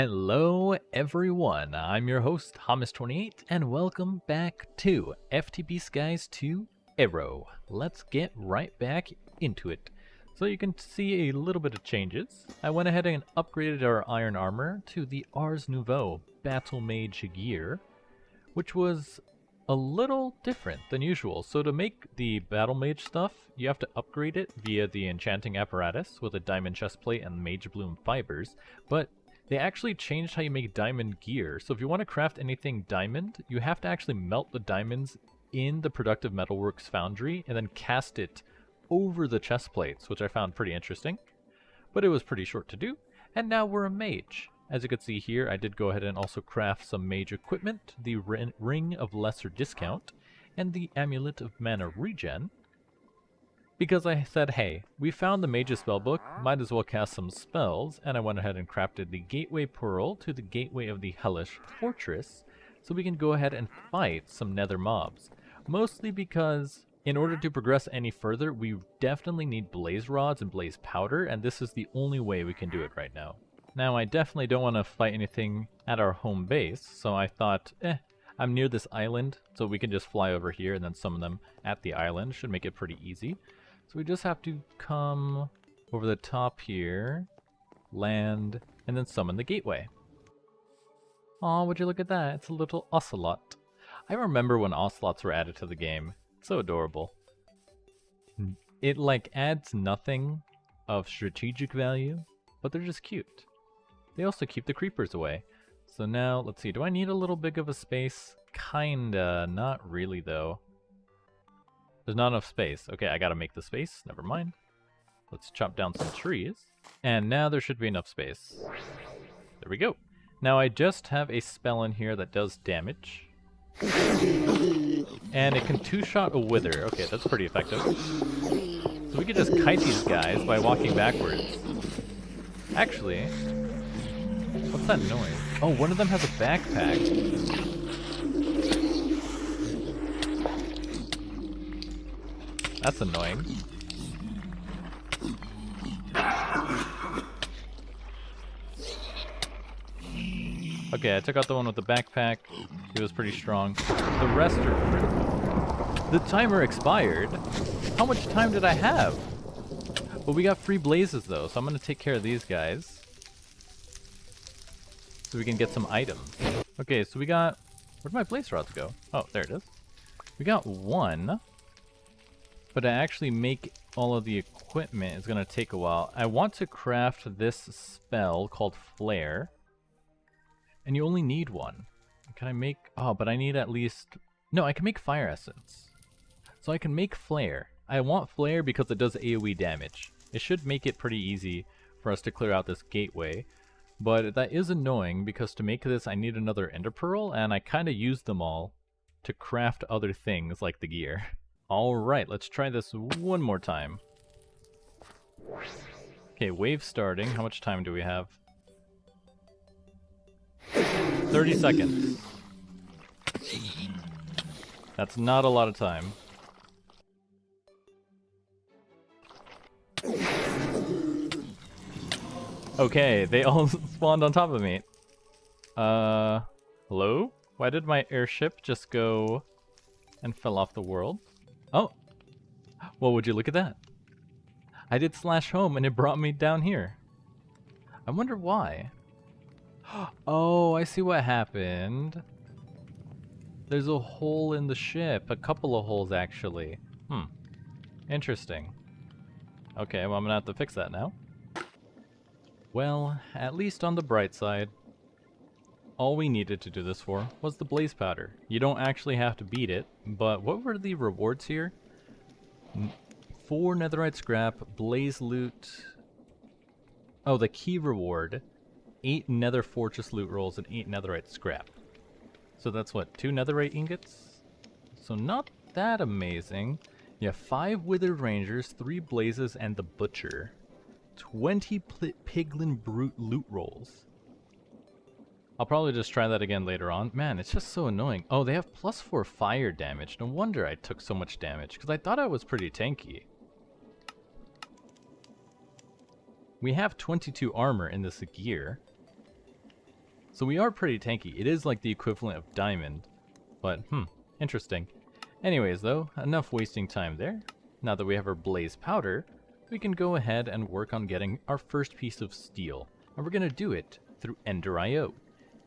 Hello everyone, I'm your host Hamas28 and welcome back to FTB Skies 2 Aero. Let's get right back into it. So you can see a little bit of changes. I went ahead and upgraded our iron armor to the Ars Nouveau Battle Mage gear, which was a little different than usual. So to make the Battle Mage stuff, you have to upgrade it via the enchanting apparatus with a diamond chestplate and mage bloom fibers, but they actually changed how you make diamond gear. So if you want to craft anything diamond, you have to actually melt the diamonds in the Productive Metalworks foundry and then cast it over the chest plates, which I found pretty interesting. But it was pretty short to do, and now we're a mage. As you can see here, I did go ahead and also craft some mage equipment, the Ring of Lesser Discount, and the Amulet of Mana Regen. Because I said, hey, we found the Mage's Spellbook, might as well cast some spells, and I went ahead and crafted the Gateway Pearl to the Gateway of the Hellish Fortress, so we can go ahead and fight some nether mobs. Mostly because, in order to progress any further, we definitely need blaze rods and blaze powder, and this is the only way we can do it right now. Now, I definitely don't want to fight anything at our home base, so I thought, I'm near this island, so we can just fly over here and then summon them at the island. Should make it pretty easy. So we just have to come over the top here, land, and then summon the gateway. Aw, would you look at that? It's a little ocelot. I remember when ocelots were added to the game. It's so adorable. It, adds nothing of strategic value, but they're just cute. They also keep the creepers away. So now, let's see, do I need a little big of a space? Kinda, not really though. There's not enough space. Okay, I gotta make the space, never mind. Let's chop down some trees. And now there should be enough space. There we go. Now I just have a spell in here that does damage. And it can two-shot a wither. Okay, that's pretty effective. So we can just kite these guys by walking backwards. Actually, what's that noise? Oh, one of them has a backpack. That's annoying. Okay, I took out the one with the backpack. He was pretty strong. The rest are critical. The timer expired. How much time did I have? Well, we got free blazes though, so I'm gonna take care of these guys. So we can get some items. Okay, so we got... Where'd my blaze rods go? Oh, there it is. We got one. But to actually make all of the equipment is going to take a while. I want to craft this spell called Flare. And you only need one. Can I make... Oh, but I need at least... No, I can make Fire Essence. So I can make Flare. I want Flare because it does AoE damage. It should make it pretty easy for us to clear out this gateway. But that is annoying because to make this I need another Ender Pearl, and I kind of used them all to craft other things like the gear. Alright, let's try this one more time. Okay, wave starting. How much time do we have? 30 seconds. That's not a lot of time. Okay, they all spawned on top of me. Hello? Why did my airship just go and fell off the world? Oh, well, would you look at that? I did slash home and it brought me down here. I wonder why. Oh, I see what happened. There's a hole in the ship. A couple of holes, actually. Interesting. Okay, well, I'm gonna have to fix that now. Well, at least on the bright side, all we needed to do this for was the blaze powder. You don't actually have to beat it, but what were the rewards here? 4 netherite scrap, blaze loot. Oh, the key reward. 8 nether fortress loot rolls and 8 netherite scrap. So that's what, 2 netherite ingots? So not that amazing. Yeah, 5 withered rangers, 3 blazes, and the butcher. 20 piglin brute loot rolls. I'll probably just try that again later on. Man, it's just so annoying. Oh, they have +4 fire damage. No wonder I took so much damage, because I thought I was pretty tanky. We have 22 armor in this gear. So we are pretty tanky. It is like the equivalent of diamond. But, interesting. Anyways, though, enough wasting time there. Now that we have our blaze powder, we can go ahead and work on getting our first piece of steel. And we're going to do it through Ender.io.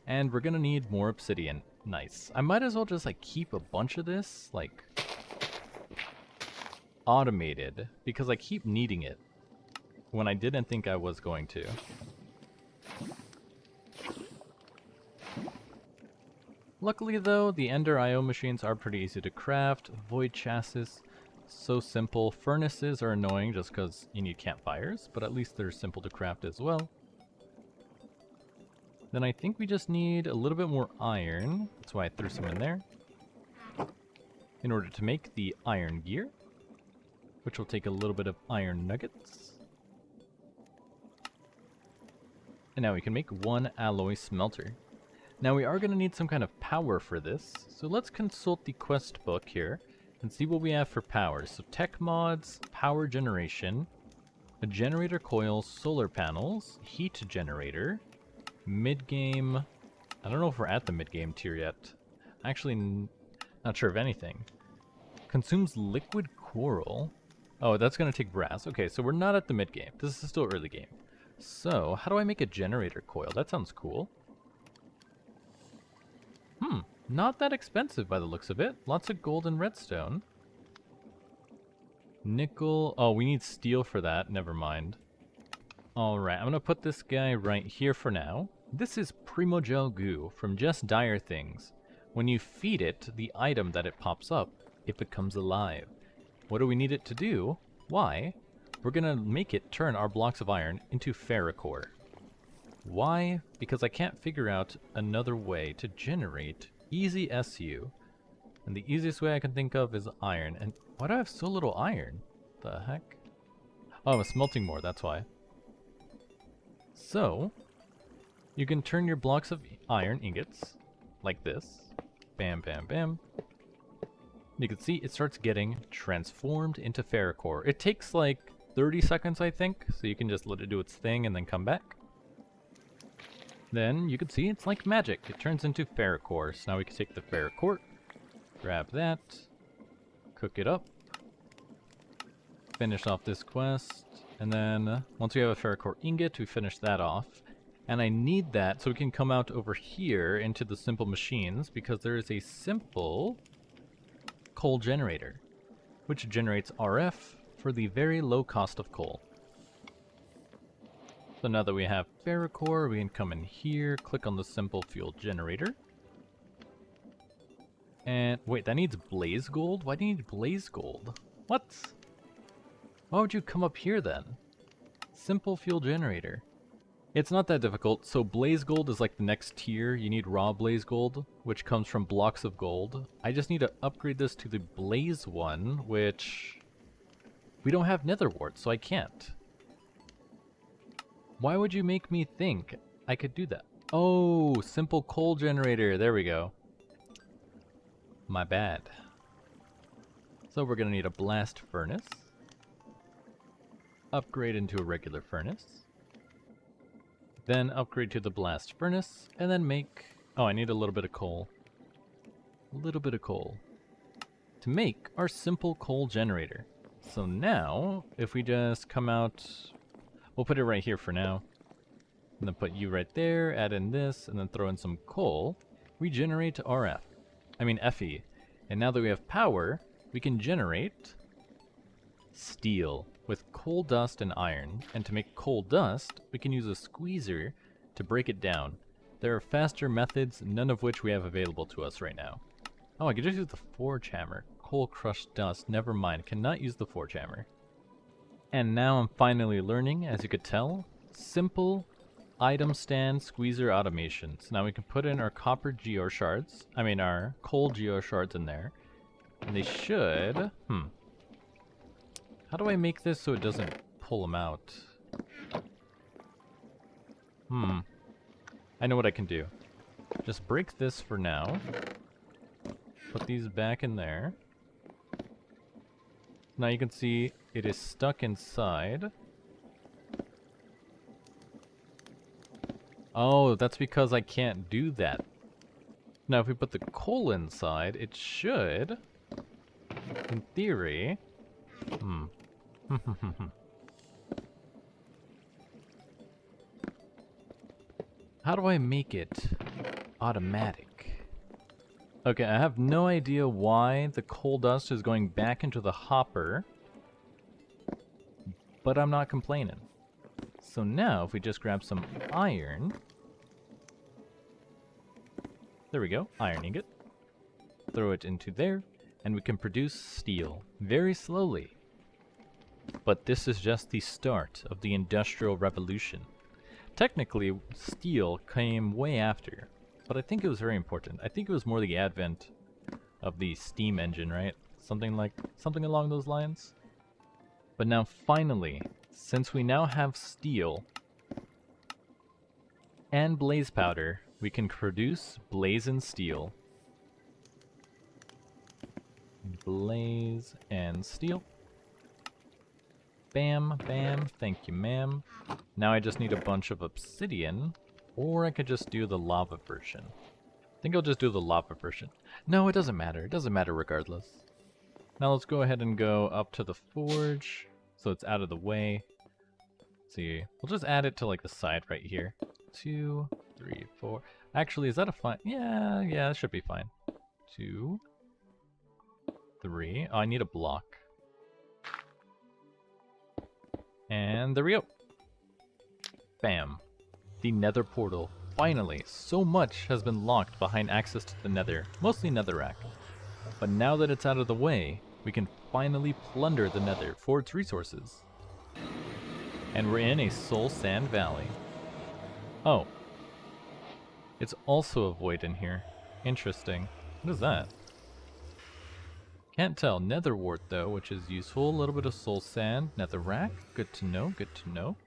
And we're going to need more obsidian. Nice. I might as well just like keep a bunch of this, like, automated, because I keep needing it when I didn't think I was going to. Luckily though, the Ender.io machines are pretty easy to craft. Void chassis, so simple. Furnaces are annoying just because you need campfires, but at least they're simple to craft as well. Then I think we just need a little bit more iron. That's why I threw some in there. In order to make the iron gear, which will take a little bit of iron nuggets. And now we can make one alloy smelter. Now we are going to need some kind of power for this, so let's consult the quest book here and see what we have for power. So tech mods, power generation, a generator coil, solar panels, heat generator, mid-game. I don't know if we're at the mid-game tier yet. Actually, not sure of anything. Consumes liquid coral. Oh, that's going to take brass. Okay, so we're not at the mid-game. This is still early game. So, how do I make a generator coil? That sounds cool. Not that expensive by the looks of it. Lots of gold and redstone. Nickel. Oh, we need steel for that. Never mind. Alright, I'm going to put this guy right here for now. This is Primogel Goo from Just Dire Things. When you feed it the item that it pops up, it becomes alive. What do we need it to do? Why? We're going to make it turn our blocks of iron into ferrocore. Why? Because I can't figure out another way to generate easy SU. And the easiest way I can think of is iron. And why do I have so little iron? The heck? Oh, I'm smelting more, that's why. So, you can turn your blocks of iron ingots like this. Bam, bam, bam. You can see it starts getting transformed into ferrocore. It takes like 30 seconds, I think, so you can just let it do its thing and then come back. Then you can see it's like magic. It turns into ferrocore. So now we can take the ferrocore, grab that, cook it up, finish off this quest, and then once we have a ferrocore ingot, we finish that off. And I need that so we can come out over here into the simple machines because there is a simple coal generator, which generates RF for the very low cost of coal. So now that we have ferrocore, we can come in here, click on the simple fuel generator. And wait, that needs blaze gold? Why do you need blaze gold? What? Why would you come up here then? Simple fuel generator. It's not that difficult. So blaze gold is like the next tier. You need raw blaze gold, which comes from blocks of gold. I just need to upgrade this to the blaze one, which we don't have nether wart, so I can't. Why would you make me think I could do that? Oh, simple coal generator. There we go. My bad. So we're going to need a blast furnace. Upgrade into a regular furnace. Then upgrade to the blast furnace. And then make... Oh, I need a little bit of coal. A little bit of coal. To make our simple coal generator. So now, if we just come out... We'll put it right here for now. And then put you right there, add in this, and then throw in some coal. We generate RF. I mean Fe. And now that we have power, we can generate steel with coal dust and iron. And to make coal dust, we can use a squeezer to break it down. There are faster methods, none of which we have available to us right now. Oh, I could just use the forge hammer. Coal crushed dust, never mind. Cannot use the forge hammer. And now I'm finally learning, as you could tell, simple item stand squeezer automations. Now we can put in our copper geo shards, our coal geo shards in there. And they should, how do I make this so it doesn't pull them out? I know what I can do. Just break this for now. Put these back in there. Now you can see it is stuck inside. Oh, that's because I can't do that. Now, if we put the coal inside, it should, in theory... Hmm. How do I make it automatic? Okay, I have no idea why the coal dust is going back into the hopper, but I'm not complaining. So now, if we just grab some iron... There we go, iron ingot. Throw it into there, and we can produce steel very slowly. But this is just the start of the Industrial Revolution. Technically, steel came way after, but I think it was very important. I think it was more the advent of the steam engine, right? Something along those lines. But now finally, since we now have steel and blaze powder, we can produce blaze and steel. Blaze and steel. Bam, bam, thank you, ma'am. Now I just need a bunch of obsidian, or I could just do the lava version. I think I'll just do the lava version. No, it doesn't matter. It doesn't matter regardless. Now let's go ahead and go up to the forge, so it's out of the way. Let's see, we'll just add it to like the side right here. 2, 3, 4. Actually, is that a fine? Yeah, it should be fine. 2, 3. Oh, I need a block. And there we go. Bam. The nether portal. Finally, so much has been locked behind access to the nether, mostly netherrack. But now that it's out of the way, we can finally plunder the nether for its resources. And we're in a soul sand valley. Oh. It's also a void in here. Interesting. What is that? Can't tell. Nether wart though, which is useful. A little bit of soul sand. Netherrack. Good to know, good to know.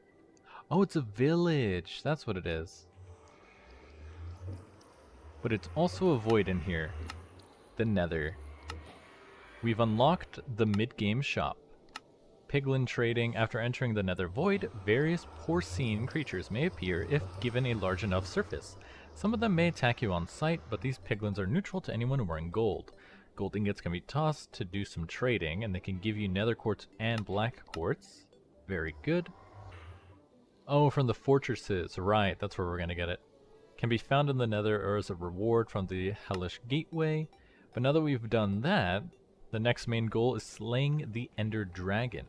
Oh, it's a village. That's what it is. But it's also a void in here. The nether. We've unlocked the mid-game shop. Piglin trading. After entering the nether void, various porcine creatures may appear if given a large enough surface. Some of them may attack you on sight, but these piglins are neutral to anyone wearing gold. Gold ingots can be tossed to do some trading, and they can give you nether quartz and black quartz. Very good. Oh, from the fortresses. Right, that's where we're going to get it. Can be found in the nether or as a reward from the hellish gateway. But now that we've done that, the next main goal is slaying the ender dragon.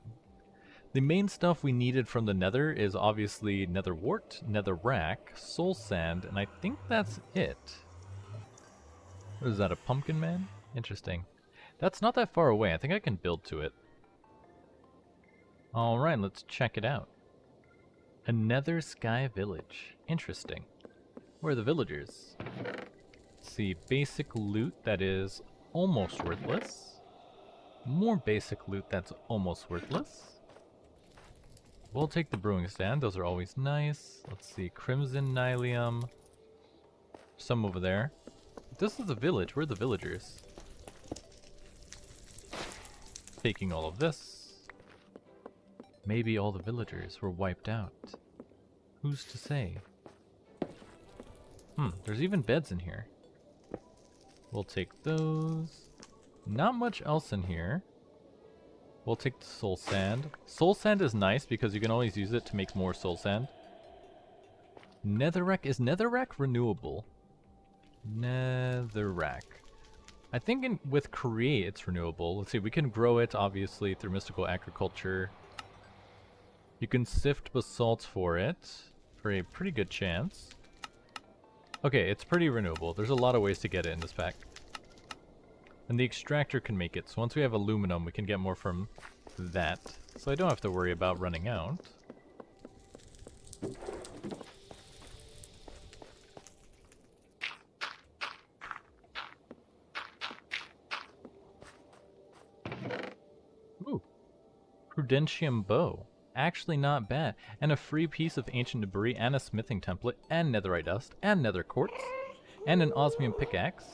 The main stuff we needed from the nether is obviously nether wart, netherrack, soul sand, and I think that's it. What is that, a pumpkin man? Interesting. That's not that far away. I think I can build to it. Alright, let's check it out. A nether sky village. Interesting. Where are the villagers? Let's see, basic loot that is almost worthless. More basic loot that's almost worthless. We'll take the brewing stand, those are always nice. Let's see, crimson nylium. Some over there. This is a village, where are the villagers? Taking all of this. Maybe all the villagers were wiped out. Who's to say? There's even beds in here. We'll take those. Not much else in here. We'll take the soul sand. Soul sand is nice because you can always use it to make more soul sand. Netherrack. Is netherrack renewable? Netherrack. I think with create it's renewable. Let's see, we can grow it obviously through mystical agriculture. You can sift basalt for it for a pretty good chance. Okay, it's pretty renewable. There's a lot of ways to get it in this pack. And the extractor can make it. So once we have aluminum, we can get more from that. So I don't have to worry about running out. Ooh. Prudentium bow. Actually not bad. And a free piece of ancient debris and a smithing template and netherite dust and nether quartz and an osmium pickaxe.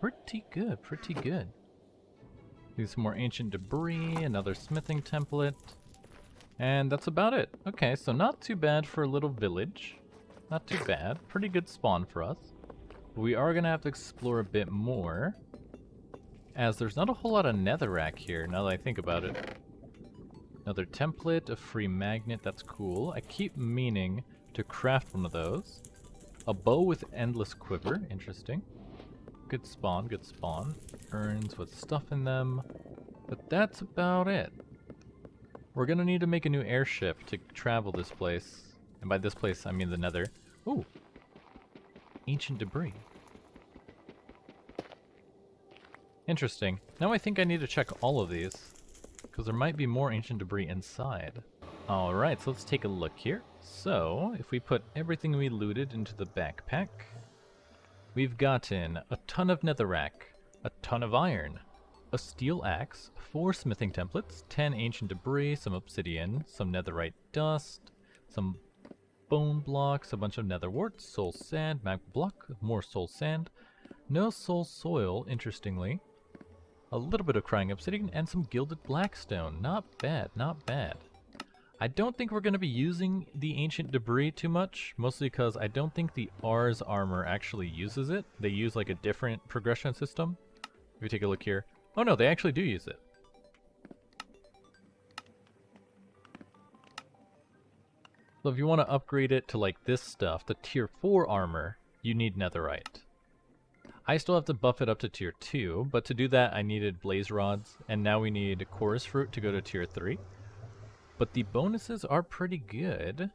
Pretty good, pretty good. Do some more ancient debris, another smithing template. And that's about it. Okay, so not too bad for a little village. Not too bad. Pretty good spawn for us. But we are going to have to explore a bit more, as there's not a whole lot of netherrack here, now that I think about it. Another template, a free magnet, that's cool. I keep meaning to craft one of those. A bow with endless quiver, interesting. Good spawn, good spawn. Urns with stuff in them. But that's about it. We're gonna need to make a new airship to travel this place. And by this place, I mean the nether. Ooh! Ancient debris. Interesting. Now I think I need to check all of these, because there might be more ancient debris inside. Alright, so let's take a look here. So, if we put everything we looted into the backpack, we've gotten a ton of netherrack, a ton of iron, a steel axe, 4 smithing templates, 10 ancient debris, some obsidian, some netherite dust, some bone blocks, a bunch of nether warts, soul sand, magma block, more soul sand, no soul soil, interestingly, a little bit of crying obsidian, and some gilded blackstone. Not bad, not bad. I don't think we're going to be using the ancient debris too much, mostly because I don't think the Ars armor actually uses it. They use like a different progression system. If we take a look here. Oh no, they actually do use it. So if you want to upgrade it to like this stuff, the tier 4 armor, you need netherite. I still have to buff it up to tier 2, but to do that I needed blaze rods, and now we need chorus fruit to go to tier 3. But the bonuses are pretty good.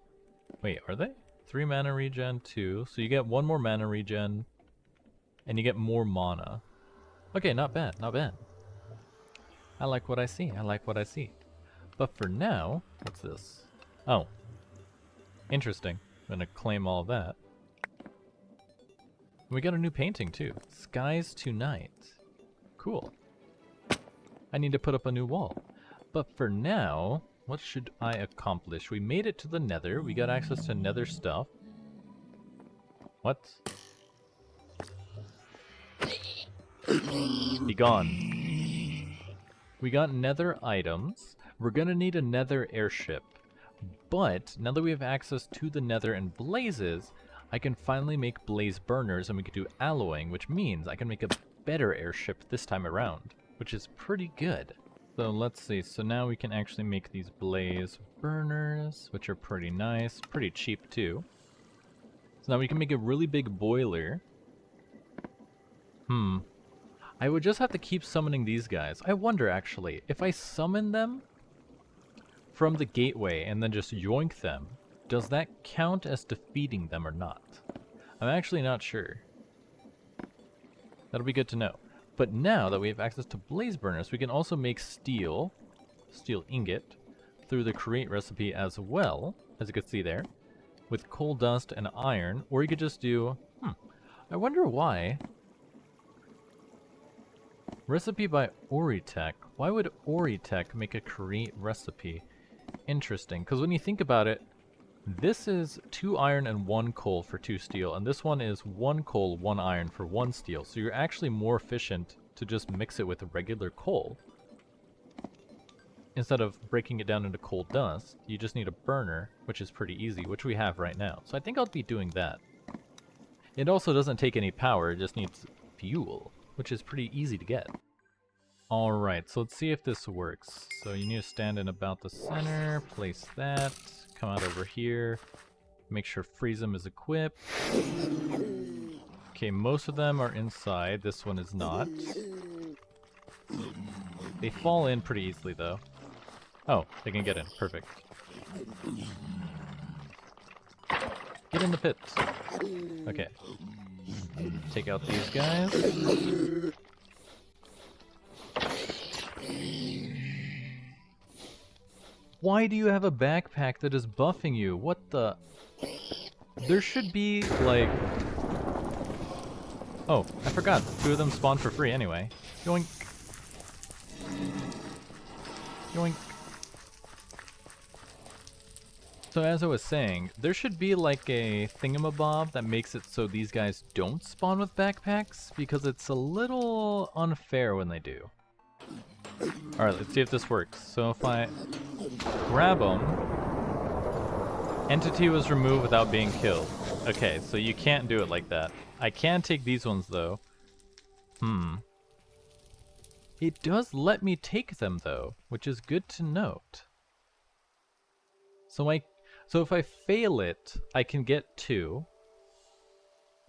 Wait, are they? 3 mana regen, 2. So you get 1 more mana regen, and you get more mana. Okay, not bad, not bad. I like what I see, I like what I see. But for now, what's this? Oh. Interesting. I'm gonna claim all of that. We got a new painting too. Skies Tonight. Cool. I need to put up a new wall. But for now, what should I accomplish? We made it to the nether. We got access to nether stuff. What? Be gone. We got nether items. We're gonna need a nether airship. But now that we have access to the nether and blazes, I can finally make blaze burners and we can do alloying, which means I can make a better airship this time around, which is pretty good. So let's see, so now we can actually make these blaze burners, which are pretty nice, pretty cheap too. So now we can make a really big boiler. I would just have to keep summoning these guys. I wonder actually, if I summon them from the gateway and then just yoink them, does that count as defeating them or not? I'm actually not sure. That'll be good to know. But now that we have access to blaze burners, we can also make steel ingot, through the create recipe as well, as you can see there, with coal dust and iron, or you could just do, I wonder why. Recipe by Oritech. Why would Oritech make a create recipe? Interesting, because when you think about it, this is 2 iron and 1 coal for 2 steel, and this one is 1 coal, 1 iron for 1 steel, so you're actually more efficient to just mix it with regular coal. Instead of breaking it down into coal dust, you just need a burner, which is pretty easy, which we have right now. So I think I'll be doing that. It also doesn't take any power, it just needs fuel, which is pretty easy to get. Alright, so let's see if this works. So you need to stand in about the center, place that, come out over here, make sure Freezem is equipped. Okay, most of them are inside, this one is not. They fall in pretty easily though. Oh, they can get in, perfect. Get in the pit. Okay. Take out these guys. Why do you have a backpack that is buffing you? What the... There should be, like... Oh, I forgot. 2 of them spawn for free anyway. Yoink. Yoink. So as I was saying, there should be like a thingamabob that makes it so these guys don't spawn with backpacks, because it's a little unfair when they do. Alright, let's see if this works. So if I grab them, entity was removed without being killed. Okay, so you can't do it like that. I can take these ones though. It does let me take them though, which is good to note. So if I fail it, I can get 2.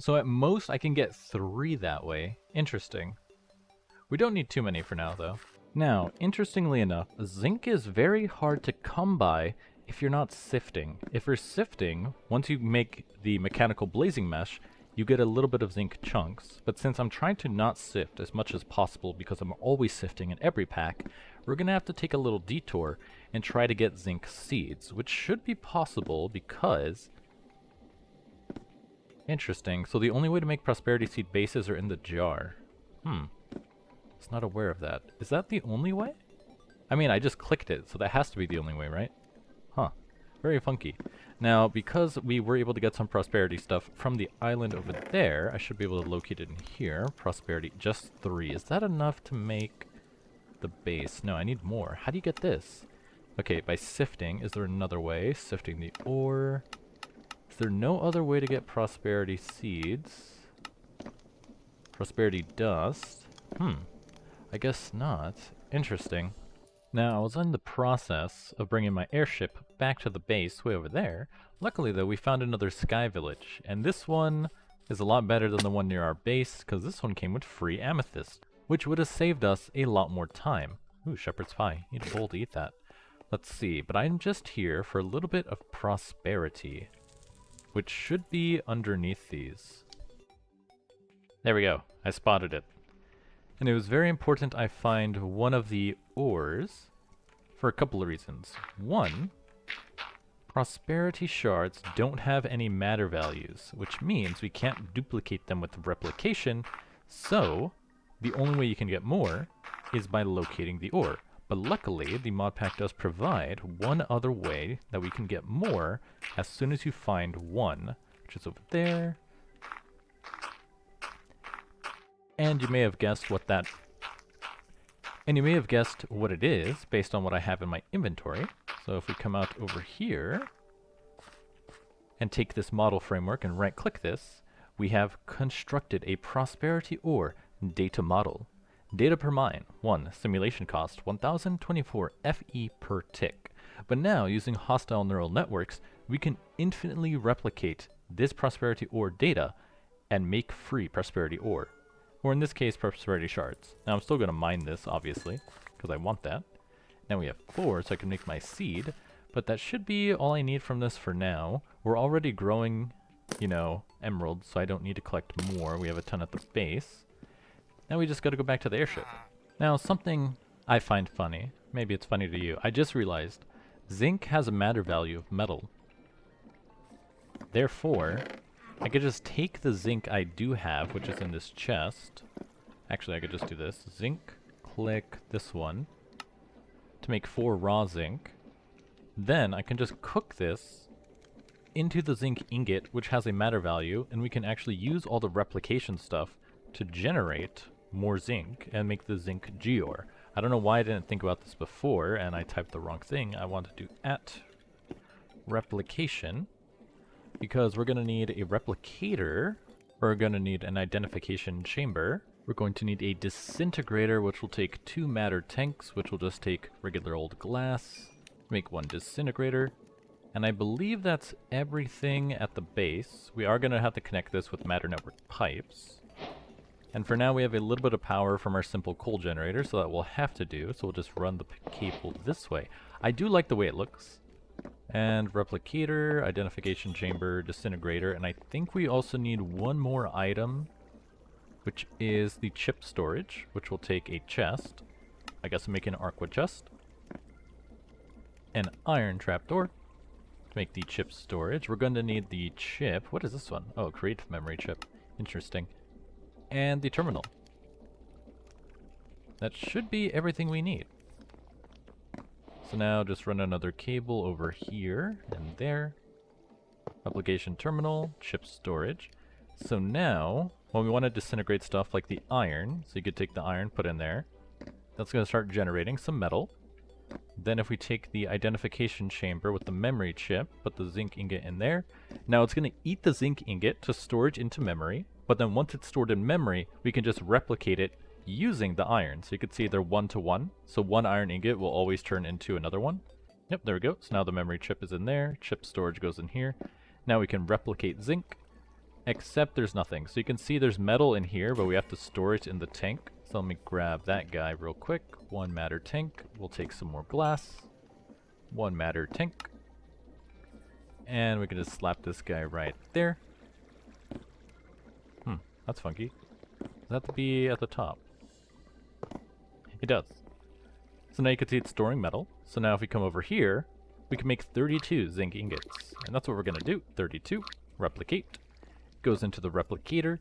So at most I can get 3 that way. Interesting. We don't need too many for now though. Now, interestingly enough, zinc is very hard to come by if you're not sifting. If you're sifting, once you make the mechanical blazing mesh, you get a little bit of zinc chunks. But since I'm trying to not sift as much as possible because I'm always sifting in every pack, we're going to have to take a little detour and try to get zinc seeds, which should be possible because... Interesting. So the only way to make prosperity seed bases are in the jar. It's not aware of that. Is that the only way? I mean, I just clicked it, so that has to be the only way, right? Huh. Very funky. Now, because we were able to get some prosperity stuff from the island over there, I should be able to locate it in here. Prosperity, just 3. Is that enough to make the base? No, I need more. How do you get this? Okay, by sifting. Is there another way? Sifting the ore. Is there no other way to get prosperity seeds? Prosperity dust? I guess not. Interesting. Now, I was in the process of bringing my airship back to the base way over there. Luckily, though, we found another sky village, and this one is a lot better than the one near our base, because this one came with free amethyst, which would have saved us a lot more time. Ooh, shepherd's pie. Need a bowl to eat that. Let's see, but I'm just here for a little bit of prosperity, which should be underneath these. There we go. I spotted it. And it was very important I find one of the ores for a couple of reasons. One, prosperity shards don't have any matter values, which means we can't duplicate them with replication, so the only way you can get more is by locating the ore. But luckily, the mod pack does provide one other way that we can get more as soon as you find one, which is over there. And you may have guessed what that... And you may have guessed what it is based on what I have in my inventory. So if we come out over here and take this model framework and right-click this, we have constructed a prosperity ore data model. Data per mine, 1. Simulation cost, 1024 FE per tick. But now, using hostile neural networks, we can infinitely replicate this prosperity ore data and make free prosperity ore. Or in this case, prosperity shards. Now I'm still going to mine this, obviously, because I want that. Now we have 4, so I can make my seed. But that should be all I need from this for now. We're already growing, you know, emeralds, so I don't need to collect more. We have a ton at the base. Now we just got to go back to the airship. Now something I find funny, maybe it's funny to you, I just realized zinc has a matter value of metal. Therefore, I could just take the zinc I do have, which is in this chest. Actually, I could just do this. Zinc, click this one to make 4 raw zinc. Then I can just cook this into the zinc ingot, which has a matter value, and we can actually use all the replication stuff to generate more zinc and make the zinc geore. I don't know why I didn't think about this before, and I typed the wrong thing. I want to do @replication. Because we're going to need a replicator, we're going to need an identification chamber, we're going to need a disintegrator, which will take 2 matter tanks, which will just take regular old glass, make 1 disintegrator, and I believe that's everything at the base. We are going to have to connect this with matter network pipes, and for now we have a little bit of power from our simple coal generator, so that we'll have to do, so we'll just run the cable this way. I do like the way it looks. And replicator, identification chamber, disintegrator, and I think we also need 1 more item, which is the chip storage, which will take a chest. I guess I'm making an aqua chest. An iron trapdoor to make the chip storage. We're going to need the chip. What is this one? Oh, creative memory chip. Interesting. And the terminal. That should be everything we need. So now just run another cable over here and there. Application terminal, chip storage. So now, when we want to disintegrate stuff like the iron, so you could take the iron, put in there. That's going to start generating some metal. Then if we take the identification chamber with the memory chip, put the zinc ingot in there, now it's going to eat the zinc ingot to storage into memory, but then once it's stored in memory, we can just replicate it using the iron. So you can see they're 1 to 1, so one iron ingot will always turn into another one. Yep, there we go. So now the memory chip is in there, chip storage goes in here. Now we can replicate zinc, except there's nothing. So you can see there's metal in here, but we have to store it in the tank. So let me grab that guy real quick. 1 matter tank. We'll take some more glass. 1 matter tank. And we can just slap this guy right there. That's funky. Does that have to be at the top? It does. So now you can see it's storing metal. So now if we come over here, we can make 32 zinc ingots. And that's what we're going to do. 32. Replicate. Goes into the replicator.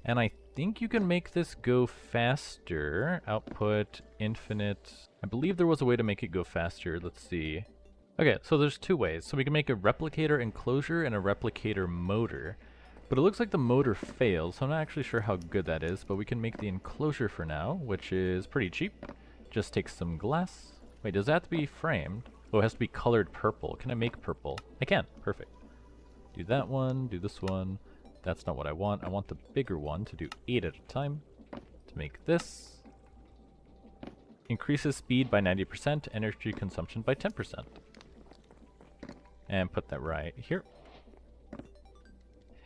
And I think you can make this go faster. Output, infinite. I believe there was a way to make it go faster. Let's see. Okay, so there's 2 ways. So we can make a replicator enclosure and a replicator motor. But it looks like the motor fails, so I'm not actually sure how good that is. But we can make the enclosure for now, which is pretty cheap. Just take some glass. Wait, does that have to be framed? Oh, it has to be colored purple. Can I make purple? I can. Perfect. Do that one, do this one. That's not what I want. I want the bigger one to do 8 at a time. To make this. Increases speed by 90%, energy consumption by 10%. And put that right here.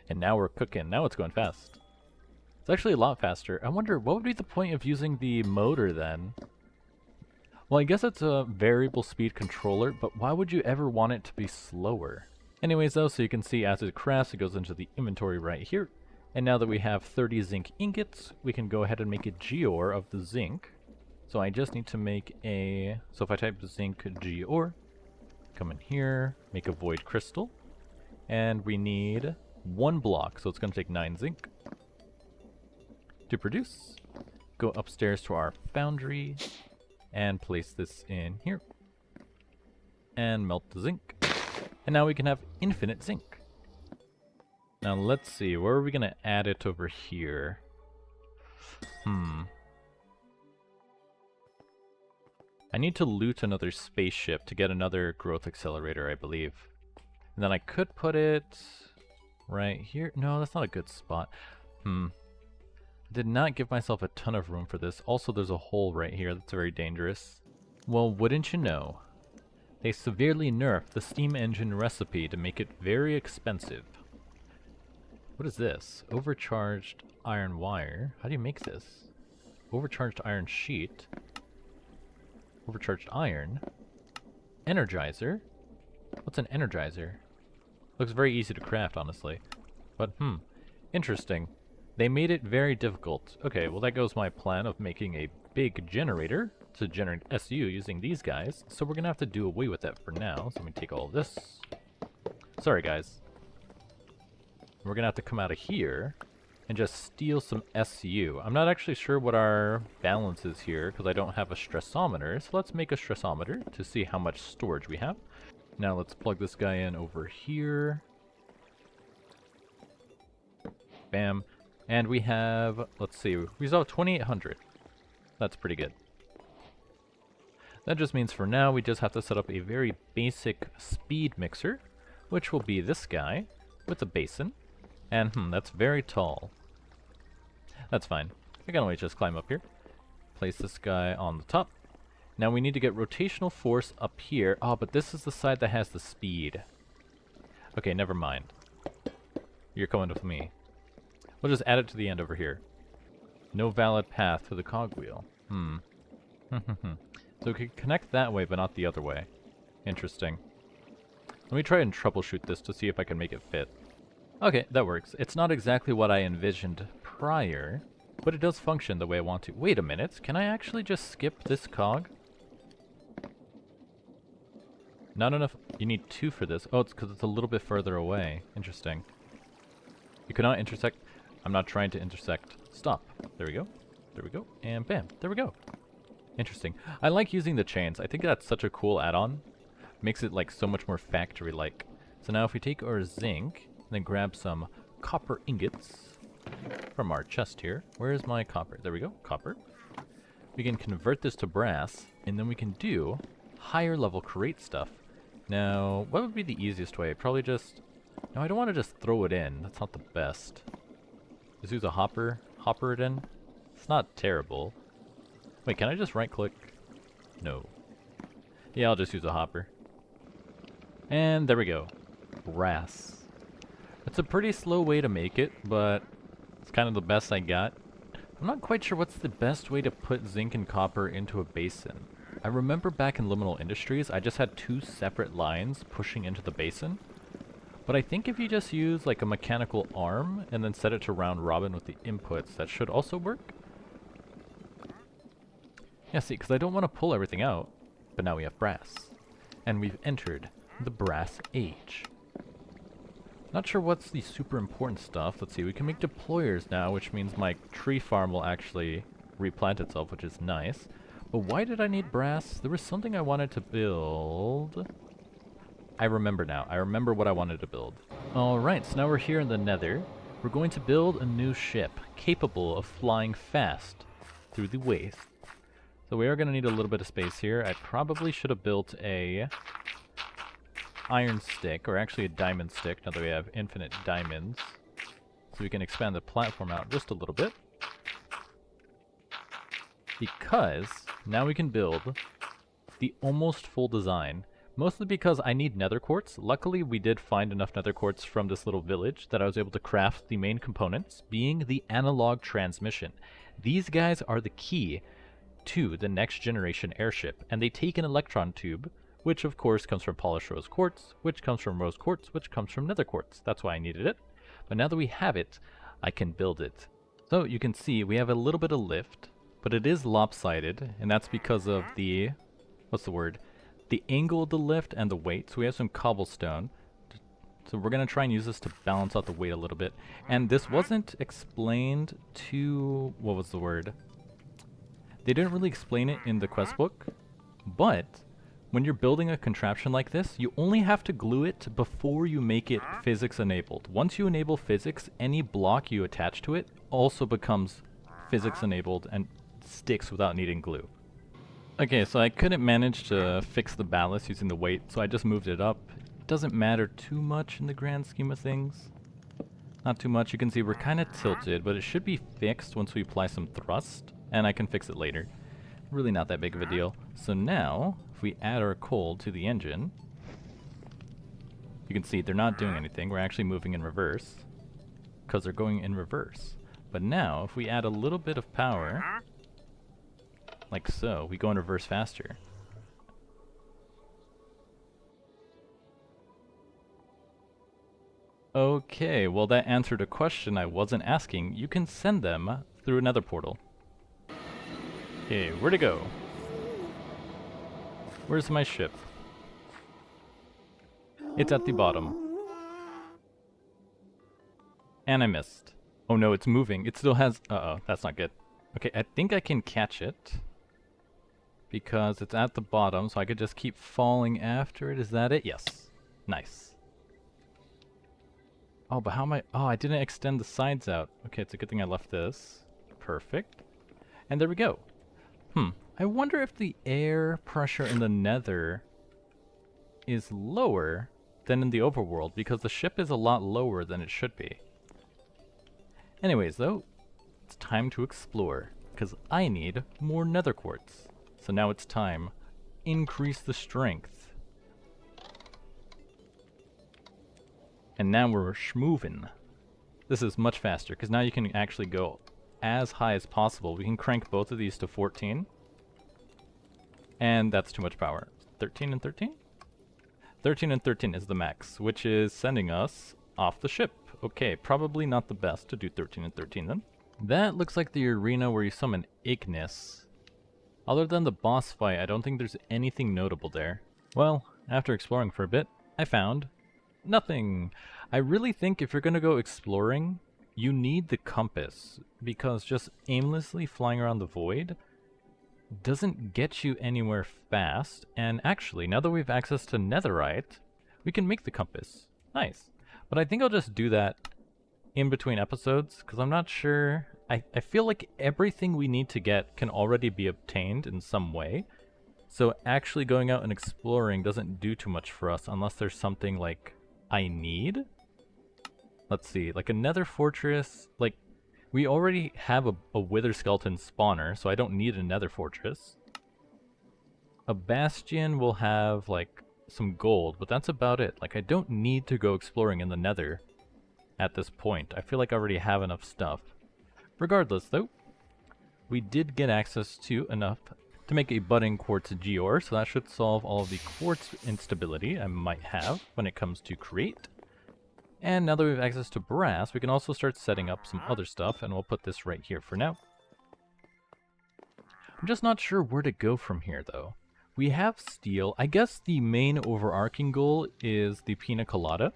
And now we're cooking. Now it's going fast. It's actually a lot faster. I wonder, what would be the point of using the motor then? Well, I guess it's a variable speed controller, but why would you ever want it to be slower? Anyways though, so you can see as it crafts, it goes into the inventory right here. And now that we have 30 zinc ingots, we can go ahead and make a geode of the zinc. So I just need to make a... So if I type zinc geode, come in here, make a void crystal. And we need 1 block, so it's going to take 9 zinc. To produce, go upstairs to our foundry, and place this in here. And melt the zinc. And now we can have infinite zinc. Now let's see, where are we going to add it over here? I need to loot another spaceship to get another growth accelerator, I believe. And then I could put it right here. No, that's not a good spot. Did not give myself a ton of room for this. Also, there's a hole right here that's very dangerous. Well, wouldn't you know? They severely nerfed the steam engine recipe to make it very expensive. What is this? Overcharged iron wire. How do you make this? Overcharged iron sheet. Overcharged iron. Energizer. What's an energizer? Looks very easy to craft, honestly. But, interesting. They made it very difficult. Okay, well that goes my plan of making a big generator to generate SU using these guys. So we're gonna have to do away with that for now. So let me take all of this. Sorry guys. We're gonna have to come out of here and just steal some SU. I'm not actually sure what our balance is here because I don't have a stressometer. So let's make a stressometer to see how much storage we have. Now let's plug this guy in over here. Bam. And we have, let's see, we saw 2800. That's pretty good. That just means for now we just have to set up a very basic speed mixer, which will be this guy with a basin. And that's very tall. That's fine. I can always just climb up here. Place this guy on the top. Now we need to get rotational force up here. Oh, but this is the side that has the speed. Okay, never mind. You're coming with me. We'll just add it to the end over here. No valid path to the cogwheel. So we could connect that way, but not the other way. Interesting. Let me try and troubleshoot this to see if I can make it fit. Okay, that works. It's not exactly what I envisioned prior, but it does function the way I want to. Wait a minute, can I actually just skip this cog? Not enough. You need 2 for this. Oh, it's because it's a little bit further away. Interesting. You cannot intersect. I'm not trying to intersect. Stop. There we go. There we go. And bam. There we go. Interesting. I like using the chains. I think that's such a cool add-on. Makes it like so much more factory-like. So now if we take our zinc, and then grab some copper ingots from our chest here. Where is my copper? There we go. Copper. We can convert this to brass, and then we can do higher level create stuff. Now, what would be the easiest way? Probably just... No, I don't want to just throw it in. That's not the best. Just use a hopper it in. It's not terrible. Wait, can I just right click? No. Yeah, I'll just use a hopper. And there we go. Brass. It's a pretty slow way to make it, but it's kind of the best I got. I'm not quite sure what's the best way to put zinc and copper into a basin. I remember back in Liminal Industries, I just had 2 separate lines pushing into the basin. But I think if you just use like a mechanical arm and then set it to round robin with the inputs, that should also work. Yeah, see, because I don't want to pull everything out, but now we have brass. And we've entered the brass age. Not sure what's the super important stuff. Let's see, we can make deployers now, which means my tree farm will actually replant itself, which is nice. But why did I need brass? There was something I wanted to build. I remember now. I remember what I wanted to build. Alright, so now we're here in the Nether. We're going to build a new ship capable of flying fast through the waste. So we are going to need a little bit of space here. I probably should have built a iron stick, or actually a diamond stick, now that we have infinite diamonds. So we can expand the platform out just a little bit. Because now we can build the almost full design. Mostly because I need nether quartz. Luckily, we did find enough nether quartz from this little village that I was able to craft the main components, being the analog transmission. These guys are the key to the next generation airship, and they take an electron tube, which of course comes from polished rose quartz, which comes from rose quartz, which comes from nether quartz. That's why I needed it. But now that we have it, I can build it. So you can see we have a little bit of lift, but it is lopsided, and that's because of the, what's the word? The angle of the lift and the weight. So we have some cobblestone. So we're going to try and use this to balance out the weight a little bit. And this wasn't explained to, what was the word? They didn't really explain it in the quest book, but when you're building a contraption like this, you only have to glue it before you make it physics enabled. Once you enable physics, any block you attach to it also becomes physics enabled and sticks without needing glue. Okay, so I couldn't manage to fix the ballast using the weight, so I just moved it up. It doesn't matter too much in the grand scheme of things. Not too much. You can see we're kind of tilted, but it should be fixed once we apply some thrust, and I can fix it later. Really not that big of a deal. So now, if we add our coal to the engine, you can see they're not doing anything. We're actually moving in reverse, because they're going in reverse. But now, if we add a little bit of power, like so, we go in reverse faster. Okay, well that answered a question I wasn't asking. You can send them through another portal. Okay, where to go? Where's my ship? It's at the bottom. And I missed. Oh no, it's moving. It still has... Uh-oh, that's not good. Okay, I think I can catch it. Because it's at the bottom, so I could just keep falling after it. Is that it? Yes. Nice. Oh, but how am I... Oh, I didn't extend the sides out. Okay, it's a good thing I left this. Perfect. And there we go. I wonder if the air pressure in the Nether is lower than in the overworld, because the ship is a lot lower than it should be. Anyways, though, it's time to explore, because I need more nether quartz. So now it's time. Increase the strength. And now we're schmovin'. This is much faster, because now you can actually go as high as possible. We can crank both of these to 14. And that's too much power. 13 and 13? 13 and 13 is the max, which is sending us off the ship. Okay, probably not the best to do 13 and 13 then. That looks like the arena where you summon Ignis. Other than the boss fight, I don't think there's anything notable there. Well, after exploring for a bit, I found nothing. I really think if you're gonna go exploring, you need the compass, because just aimlessly flying around the void doesn't get you anywhere fast. And actually, now that we have access to netherite, we can make the compass. Nice. But I think I'll just do that in between episodes, because I'm not sure. I feel like everything we need to get can already be obtained in some way. So actually going out and exploring doesn't do too much for us unless there's something like I need. Let's see, like a nether fortress, like we already have a wither skeleton spawner, so I don't need a nether fortress. A bastion will have like some gold, but that's about it. Like I don't need to go exploring in the nether at this point. I feel like I already have enough stuff. Regardless though, we did get access to enough to make a budding quartz geode, so that should solve all of the quartz instability I might have when it comes to create. And now that we have access to brass, we can also start setting up some other stuff, and we'll put this right here for now. I'm just not sure where to go from here though. We have steel. I guess the main overarching goal is the pina colada,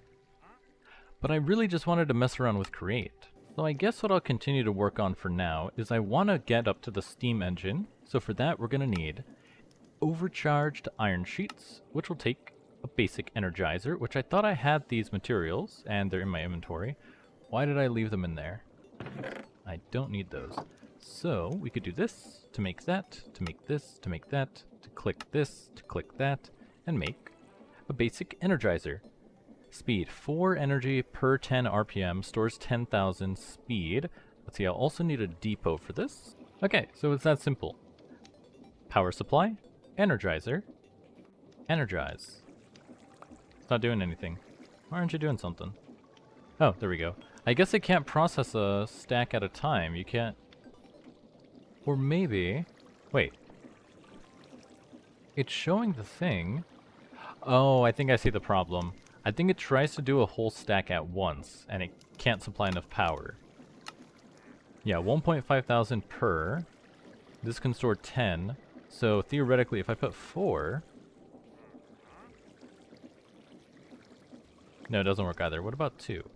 but I really just wanted to mess around with create. So I guess what I'll continue to work on for now is I want to get up to the steam engine. So for that we're going to need overcharged iron sheets, which will take a basic energizer, which I thought I had these materials and they're in my inventory. Why did I leave them in there? I don't need those. So we could do this to make that, to make this, to make that, to click this, to click that, and make a basic energizer. Speed, 4 energy per 10 RPM, stores 10,000 speed. Let's see, I'll also need a depot for this. Okay, so it's that simple. Power supply, energizer, energize. It's not doing anything. Why aren't you doing something? Oh, there we go. I guess it can't process a stack at a time. You can't... Or maybe... Wait. It's showing the thing. Oh, I think I see the problem. I think it tries to do a whole stack at once, and it can't supply enough power. Yeah, 1.5 thousand per. This can store 10. So theoretically, if I put 4... No, it doesn't work either. What about 2?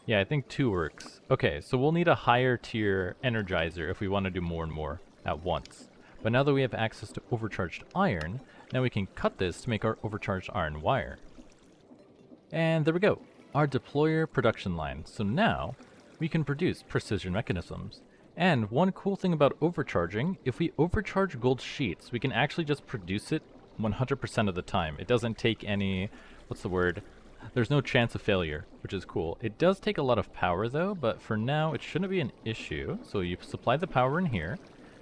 Yeah, I think 2 works. Okay, so we'll need a higher tier energizer if we want to do more and more at once. But now that we have access to overcharged iron, now we can cut this to make our overcharged iron wire. And there we go, our deployer production line. So now we can produce precision mechanisms. And one cool thing about overcharging, if we overcharge gold sheets, we can actually just produce it 100% of the time. It doesn't take any, what's the word? There's no chance of failure, which is cool. It does take a lot of power though, but for now it shouldn't be an issue. So you supply the power in here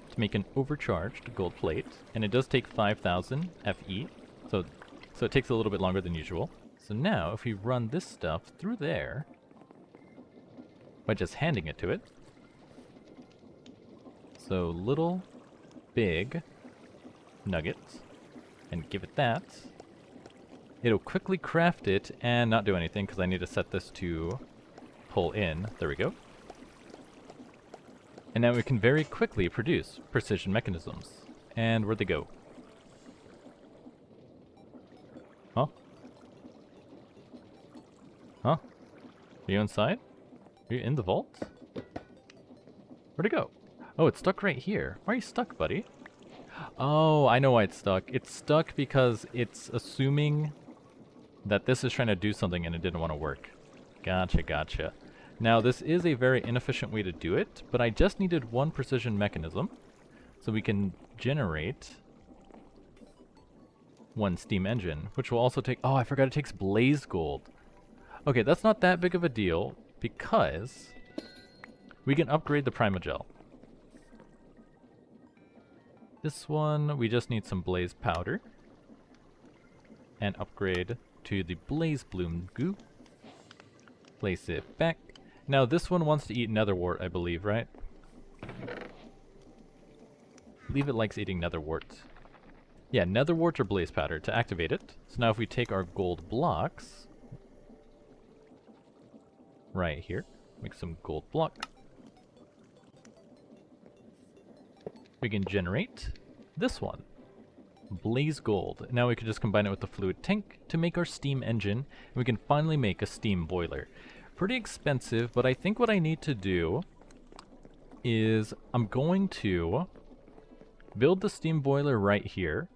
to make an overcharged gold plate, and it does take 5,000 FE, so it takes a little bit longer than usual. So now if we run this stuff through there by just handing it to it, so little, big nuggets, and give it that, it'll quickly craft it and not do anything because I need to set this to pull in. There we go. And now we can very quickly produce precision mechanisms. And where'd they go? Huh? Huh? Are you inside? Are you in the vault? Where'd it go? Oh, it's stuck right here. Why are you stuck, buddy? Oh, I know why it's stuck. It's stuck because it's assuming that this is trying to do something and it didn't want to work. Gotcha, gotcha. Now, this is a very inefficient way to do it, but I just needed one precision mechanism, so we can generate one steam engine, which will also take... Oh, I forgot it takes blaze gold. Okay, that's not that big of a deal, because we can upgrade the primogel. This one, we just need some blaze powder, and upgrade to the blaze bloom goo. Place it back. Now this one wants to eat netherwort, I believe, right? I believe it likes eating netherwort. Yeah, netherwort or blaze powder to activate it. So now if we take our gold blocks, right here, make some gold block, we can generate this one, blaze gold. Now we can just combine it with the fluid tank to make our steam engine, and we can finally make a steam boiler. Pretty expensive, but I think what I need to do is I'm going to build the steam boiler right here.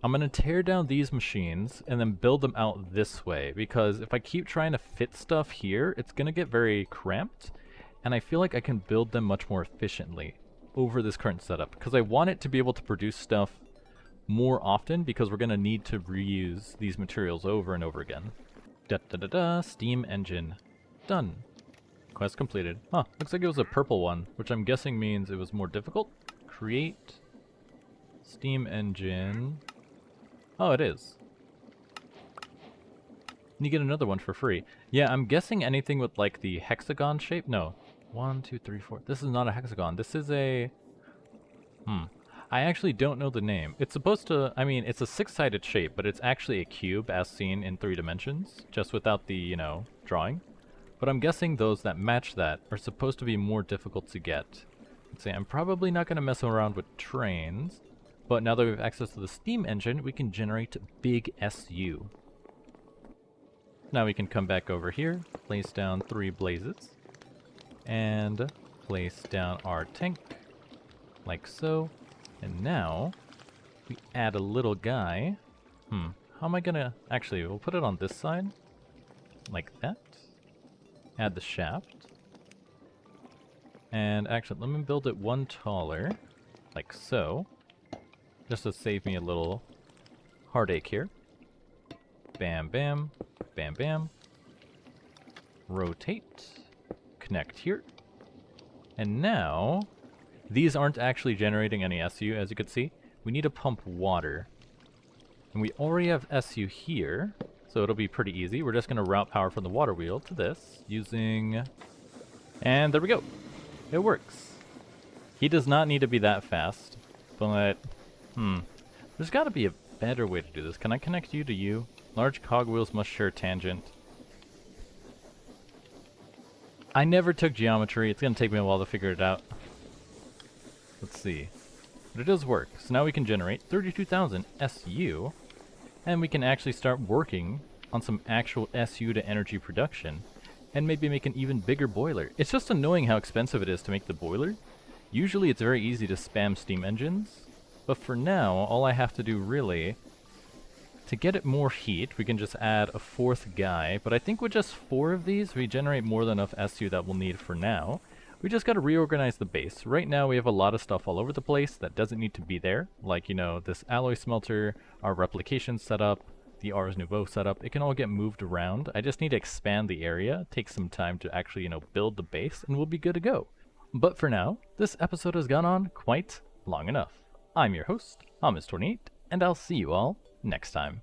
I'm going to tear down these machines and then build them out this way, because if I keep trying to fit stuff here, it's going to get very cramped. and I feel like I can build them much more efficiently over this current setup, because I want it to be able to produce stuff more often, because we're going to need to reuse these materials over and over again. Steam engine. Done. Quest completed. Huh, looks like it was a purple one, which I'm guessing means it was more difficult. Create steam engine. Oh, it is. And you get another one for free. Yeah, I'm guessing anything with like the hexagon shape. No. 1, 2, 3, 4. This is not a hexagon. This is a... I actually don't know the name. It's supposed to... I mean, it's a 6-sided shape, but it's actually a cube as seen in 3 dimensions, just without the, you know, drawing. But I'm guessing those that match that are supposed to be more difficult to get. Let's say I'm probably not going to mess around with trains, but now that we have access to the steam engine, we can generate big SU. Now we can come back over here, place down 3 blazes, and place down our tank, like so. And now, we add a little guy. How am I gonna... Actually, we'll put it on this side, like that. Add the shaft. And actually, let me build it one taller, like so, just to save me a little heartache here. Bam, bam, bam, bam. Rotate. Connect here. And now, these aren't actually generating any SU, as you can see. We need to pump water. And we already have SU here, so it'll be pretty easy. We're just going to route power from the water wheel to this, using... And there we go. It works. He does not need to be that fast, but... There's got to be a better way to do this. Can I connect you to you? Large cogwheels must share tangent. I never took geometry. It's going to take me a while to figure it out. Let's see. But it does work. So now we can generate 32,000 SU, and we can actually start working on some actual SU to energy production, and maybe make an even bigger boiler. It's just annoying how expensive it is to make the boiler. Usually it's very easy to spam steam engines, but for now, all I have to do really, to get it more heat, we can just add a 4th guy, but I think with just 4 of these, we generate more than enough SU that we'll need for now. We just got to reorganize the base. Right now we have a lot of stuff all over the place that doesn't need to be there. Like, you know, this alloy smelter, our replication setup, the Ars Nouveau setup. It can all get moved around. I just need to expand the area, take some time to actually, you know, build the base, and we'll be good to go. But for now, this episode has gone on quite long enough. I'm your host, Hamas28, and I'll see you all next time.